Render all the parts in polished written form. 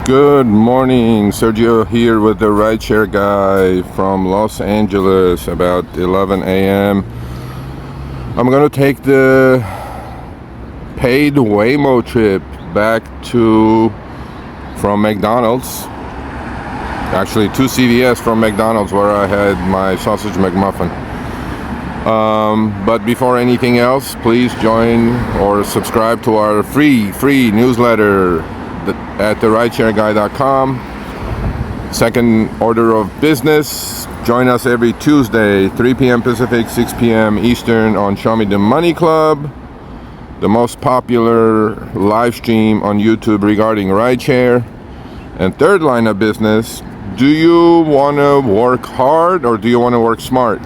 Good morning, Sergio here with the Rideshare guy from Los Angeles, about 11 a.m. I'm gonna take the paid Waymo trip back from McDonald's, actually to CVS from McDonald's, where I had my sausage McMuffin. But before anything else, please join or subscribe to our free newsletter at therideshareguy.com. Second order of business, join us every Tuesday, 3 p.m. Pacific, 6 p.m. Eastern on Show Me the Money Club, the most popular live stream on YouTube regarding rideshare. And third line of business, do you want to work hard or do you want to work smart?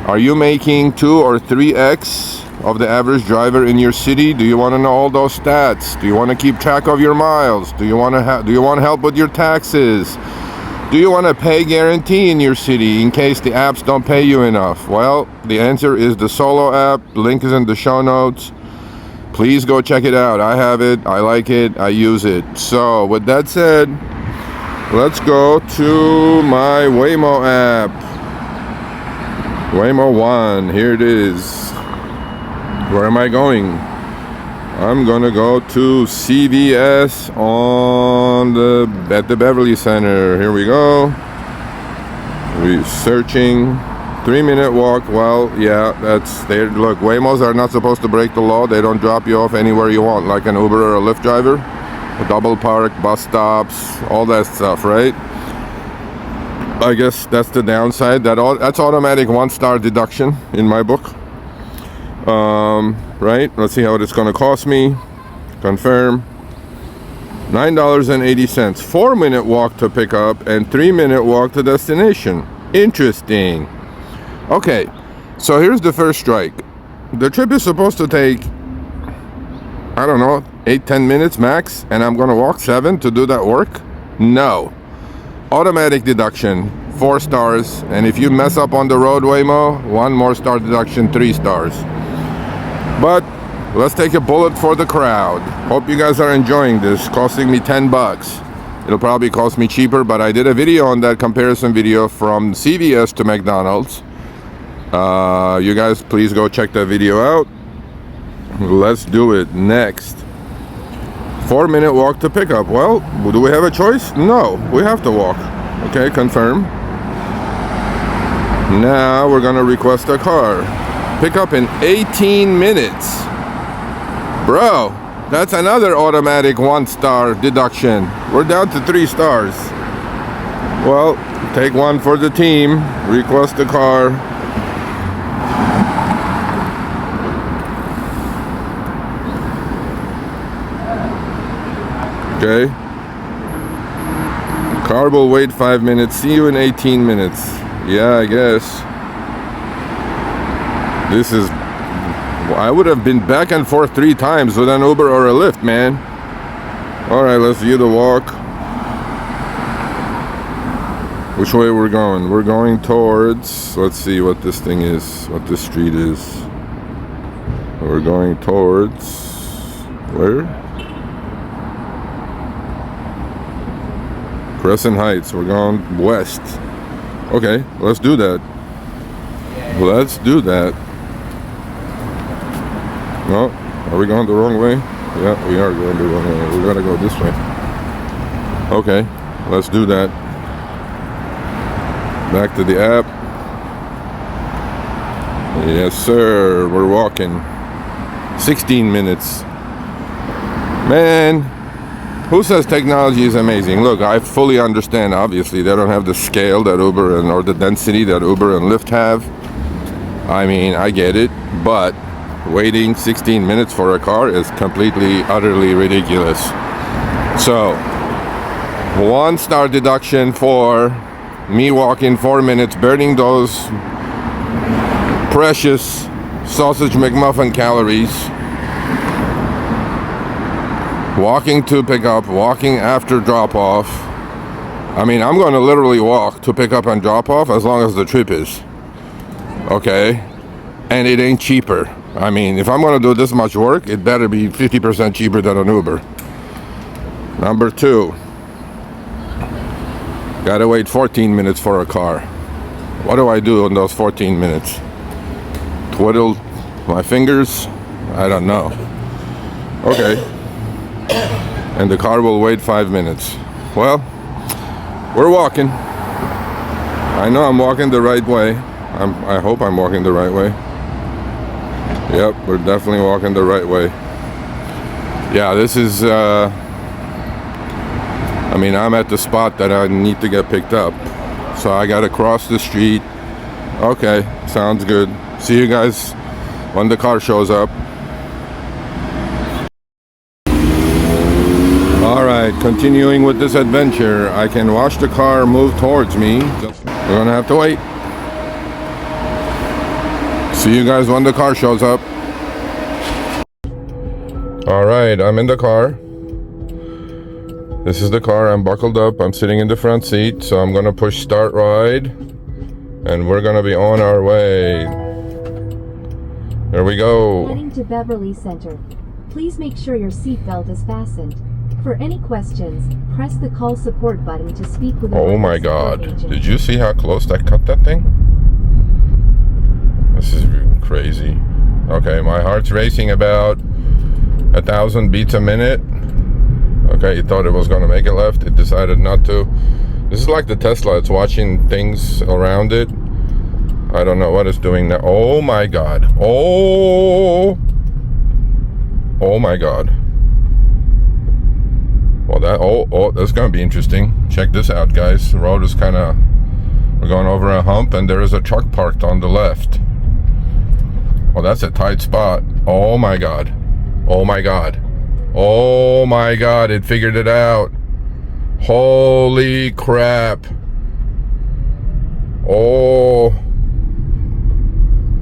Are you making 2 or 3x of the average driver in your city? Do you want to know all those stats? Do you want to keep track of your miles? Do you want help with your taxes? Do you want to pay guarantee in your city in case the apps don't pay you enough? Well, the answer is the Solo app. Link is in the show notes. Please go check it out. I have it. I like it. I use it. So with that said, let's go to my Waymo app. Waymo 1, here it is. Where am I going? I'm gonna go to CVS at the Beverly Center. Here we go. Researching. 3-minute walk. Well, yeah, that's there. Look, Waymos are not supposed to break the law. They don't drop you off anywhere you want, like an Uber or a Lyft driver. A double park, bus stops, all that stuff, right? I guess that's the downside. That's automatic 1-star deduction in my book. Right? Let's see how it's going to cost me. Confirm. $9.80. 4-minute walk to pick up and 3-minute walk to destination. Interesting. Okay, so here's the first strike. The trip is supposed to take, I don't know, 8-10 minutes max, and I'm going to walk 7 to do that work? No. Automatic deduction, 4 stars, and if you mess up on the road, Waymo, 1 more star deduction, 3 stars. But let's take a bullet for the crowd. Hope you guys are enjoying this. Costing me $10. It'll probably cost me cheaper, but I did a video on that, comparison video from CVS to McDonald's. You guys please go check that video out. Let's do it. Next, 4-minute walk to pickup. Well, do we have a choice? No, we have to walk. Okay, confirm. Now we're gonna request a car. Pick up in 18 minutes. Bro, that's another automatic 1-star deduction. We're down to 3 stars. Well, take 1 for the team. Request a car. Okay. Car will wait 5 minutes. See you in 18 minutes. Yeah, I guess. I would have been back and forth 3 times with an Uber or a Lyft, man. Alright, let's view the walk. Which way we're going? We're going towards, let's see what this thing is, what this street is. We're going towards, where? Crescent Heights. We're going west. Okay, let's do that. Let's do that. No, are we going the wrong way? Yeah, we are going the wrong way. We gotta go this way. Okay, let's do that. Back to the app. Yes, sir. We're walking. 16 minutes. Man, who says technology is amazing? Look, I fully understand. Obviously, they don't have the scale that Uber or the density that Uber and Lyft have. I mean, I get it, but waiting 16 minutes for a car is completely, utterly ridiculous. So, 1-star deduction for me walking 4 minutes, burning those precious sausage McMuffin calories. Walking to pick up, walking after drop off. I mean, I'm going to literally walk to pick up and drop off as long as the trip is. Okay? And it ain't cheaper. I mean, if I'm going to do this much work, it better be 50% cheaper than an Uber. Number 2, Gotta wait 14 minutes for a car. What do I do in those 14 minutes? Twiddle my fingers? I don't know. Okay. And the car will wait 5 minutes. Well, we're walking. I know I'm walking the right way. I hope I'm walking the right way. Yep, we're definitely walking the right way. Yeah, this is, I mean, I'm at the spot that I need to get picked up. So I gotta cross the street. Okay, sounds good. See you guys when the car shows up. Alright, continuing with this adventure. I can watch the car move towards me. We're gonna have to wait. See you guys when the car shows up. Alright, I'm in the car. This is the car. I'm buckled up. I'm sitting in the front seat. So I'm gonna push start ride. And we're gonna be on our way. There we go. Heading to Beverly Center. Please make sure your seatbelt is fastened. For any questions, press the call support button to speak with a Oh my God. Did you see how close I cut that thing? This is crazy. Okay, my heart's racing about 1,000 beats a minute. Okay, it thought it was gonna make it left. It decided not to. This is like the Tesla. It's watching things around it. I don't know what it's doing now. Oh my God. Oh my God. Well, that's gonna be interesting. Check this out, guys. The road is we're going over a hump, and there is a truck parked on the left. Well, that's a tight spot. Oh my God. Oh my God. Oh my God, it figured it out. Holy crap. Oh.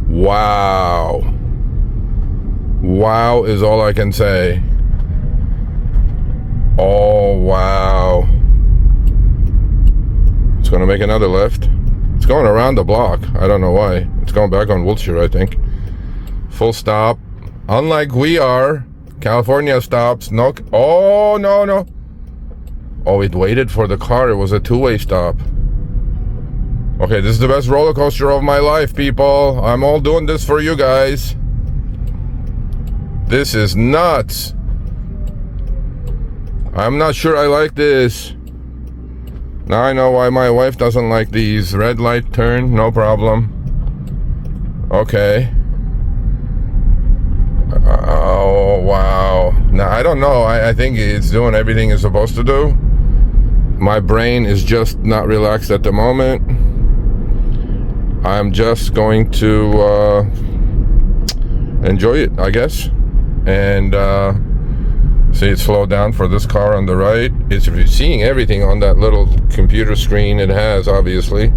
Wow. Wow is all I can say. Oh, wow. It's gonna make another left. It's going around the block. I don't know why. It's going back on Wilshire, I think. Full stop. Unlike we are, California stops. No. Oh, no. Oh, it waited for the car. It was a two-way stop. Okay, this is the best roller coaster of my life, people. I'm all doing this for you guys. This is nuts. I'm not sure I like this. Now I know why my wife doesn't like these. Red light turn, no problem. Okay. Oh, wow. Now, I don't know. I think it's doing everything it's supposed to do. My brain is just not relaxed at the moment. I'm just going to enjoy it, I guess. And see it slow down for this car on the right. It's seeing everything on that little computer screen it has, obviously.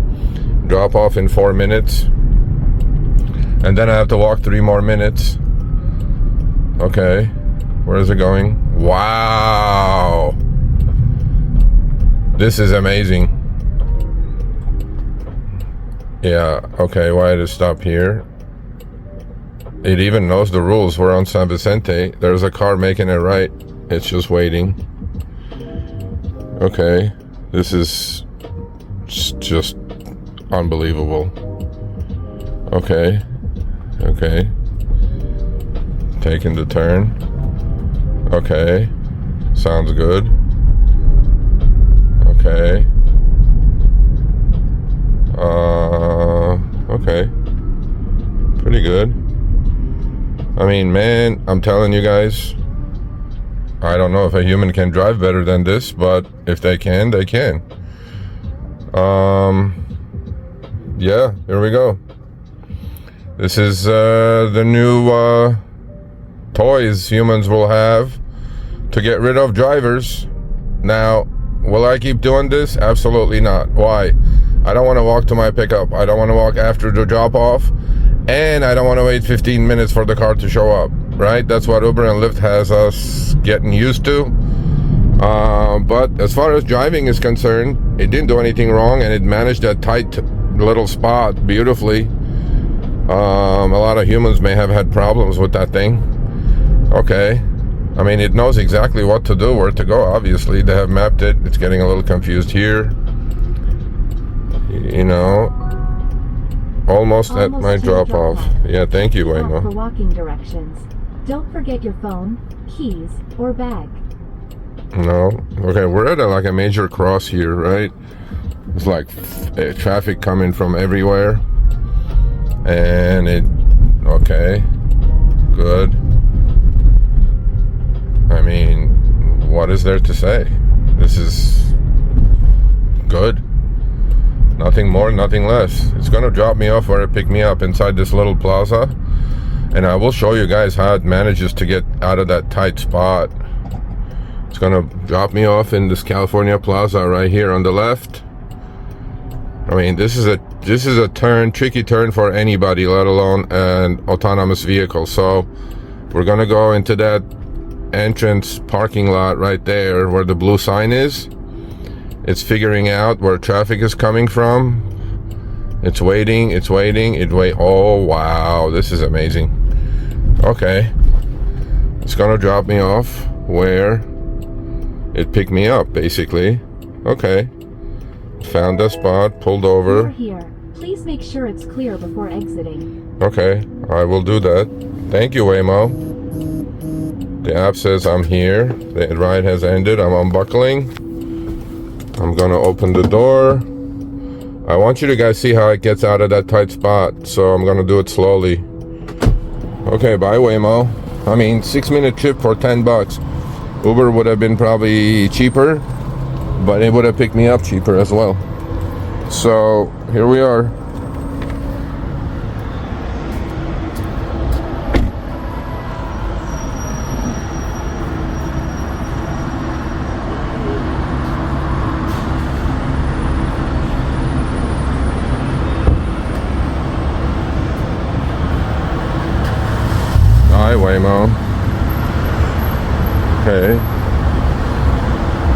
Drop off in 4 minutes. And then I have to walk 3 more minutes. Okay, where is it going? Wow. This is amazing. Yeah, okay, why did it stop here? It even knows the rules. We're on San Vicente. There's a car making it right. It's just waiting. Okay, this is just unbelievable. Okay. Taking the turn. Okay, sounds good. Okay. Okay. Pretty good. I mean, man, I'm telling you guys, I don't know if a human can drive better than this, but if they can, they can. Yeah, here we go. This is the new toys humans will have to get rid of drivers. Now, will I keep doing this? Absolutely not. Why? I don't want to walk to my pickup. I don't want to walk after the drop off. And I don't want to wait 15 minutes for the car to show up, right? That's what Uber and Lyft has us getting used to. But as far as driving is concerned, it didn't do anything wrong, and it managed that tight little spot beautifully. A lot of humans may have had problems with that thing. Okay. I mean, it knows exactly what to do, where to go, obviously. They have mapped it. It's getting a little confused here. you know, almost at my to drop-off. Yeah, thank you, Stop for Waymo. walking directions. Don't forget your phone, keys, or bag. No. Okay, we're at like a major cross here, right? It's like traffic coming from everywhere. And okay, good. I mean, what is there to say? This is good. Nothing more, nothing less. It's gonna drop me off where it picked me up inside this little plaza. And I will show you guys how it manages to get out of that tight spot. It's gonna drop me off in this California plaza right here on the left. I mean, this is a tricky turn for anybody, let alone an autonomous vehicle. So we're gonna go into that entrance parking lot right there where the blue sign is. It's figuring out where traffic is coming from. It's waiting. Oh wow, this is amazing. Okay, it's gonna drop me off where it picked me up, basically. Okay, found a spot, pulled over. We're here. Please make sure it's clear before exiting. Okay, I will do that. Thank you, Waymo. The app says I'm here. The ride has ended. I'm unbuckling. I'm gonna open the door. I want you to guys see how it gets out of that tight spot, so I'm gonna do it slowly. Okay, bye Waymo. I mean, 6-minute trip for $10. Uber would have been probably cheaper, but it would have picked me up cheaper as well. So here we are. Hi, Waymo. Okay.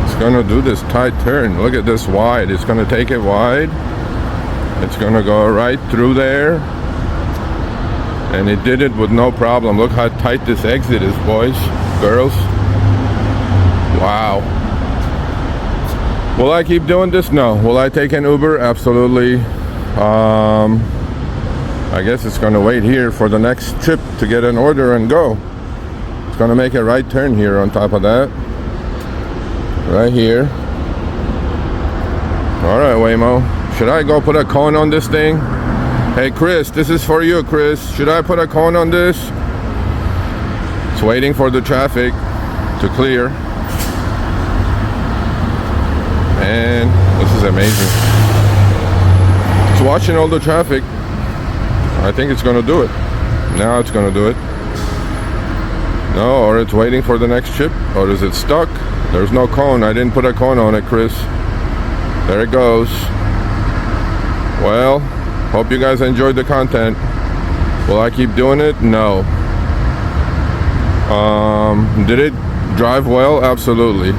It's gonna do this tight turn. Look at this wide. It's gonna take it wide. It's gonna go right through there. And it did it with no problem. Look how tight this exit is, boys, girls. Wow. Will I keep doing this? No. Will I take an Uber? Absolutely. I guess it's gonna wait here for the next trip to get an order and go. It's gonna make a right turn here on top of that. Right here. Alright, Waymo. Should I go put a cone on this thing? Hey Chris, this is for you, Chris. Should I put a cone on this? It's waiting for the traffic to clear. And this is amazing. It's watching all the traffic. I think it's gonna do it. Now it's gonna do it. No, or it's waiting for the next trip, or is it stuck? There's no cone. I didn't put a cone on it, Chris. There it goes. Well, hope you guys enjoyed the content. Will I keep doing it? No. Did it drive well? Absolutely.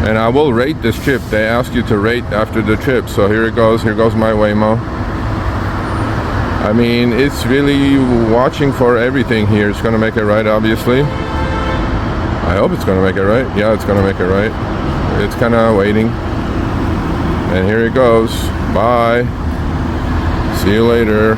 And I will rate this trip. They ask you to rate after the trip. So here it goes. Here goes my Waymo. I mean, it's really watching for everything here. It's gonna make it right, obviously. I hope it's gonna make it right. Yeah, it's gonna make it right. It's kind of waiting. And here it goes. Bye. See you later.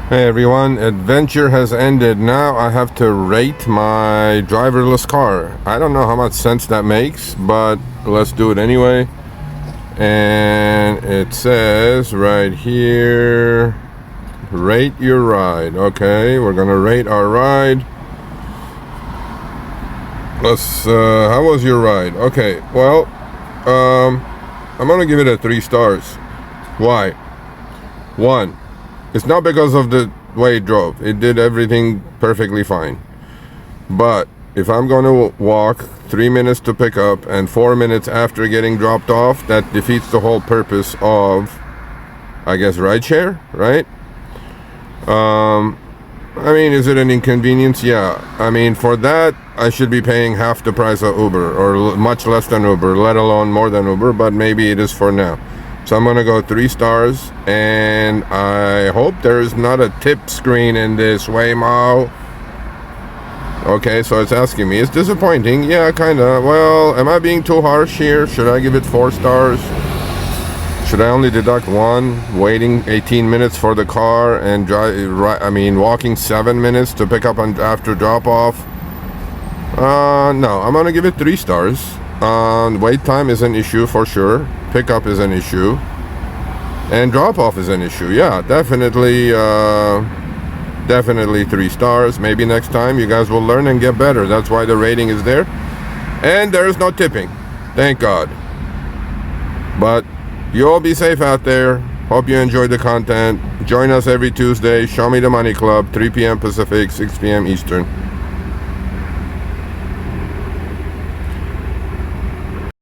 Hey everyone, adventure has ended. Now I have to rate my driverless car. I don't know how much sense that makes, but let's do it anyway. And it says right here, rate your ride. Okay, we're gonna rate our ride. Let's how was your ride? Okay, well, I'm gonna give it a 3 stars. Why? 1, it's not because of the way it drove. It did everything perfectly fine. But if I'm gonna walk 3 minutes to pick up and 4 minutes after getting dropped off, that defeats the whole purpose of, I guess, rideshare, right? I mean, is it an inconvenience? Yeah. I mean, for that, I should be paying half the price of Uber, or much less than Uber, let alone more than Uber, but maybe it is for now. So I'm gonna go 3 stars, and I hope there is not a tip screen in this Waymo. Okay, so it's asking me, it's disappointing. Yeah, kind of. Well, am I being too harsh here? Should I give it 4 stars? Should I only deduct 1? Waiting 18 minutes for the car and walking 7 minutes to pick up after drop off? No, I'm gonna give it 3 stars. Wait time is an issue for sure. Pickup is an issue. And drop off is an issue. Yeah, definitely. Definitely 3 stars. Maybe next time you guys will learn and get better. That's why the rating is there. And there is no tipping. Thank God. But you all be safe out there. Hope you enjoyed the content. Join us every Tuesday. Show Me the Money Club, 3 p.m. Pacific, 6 p.m. Eastern.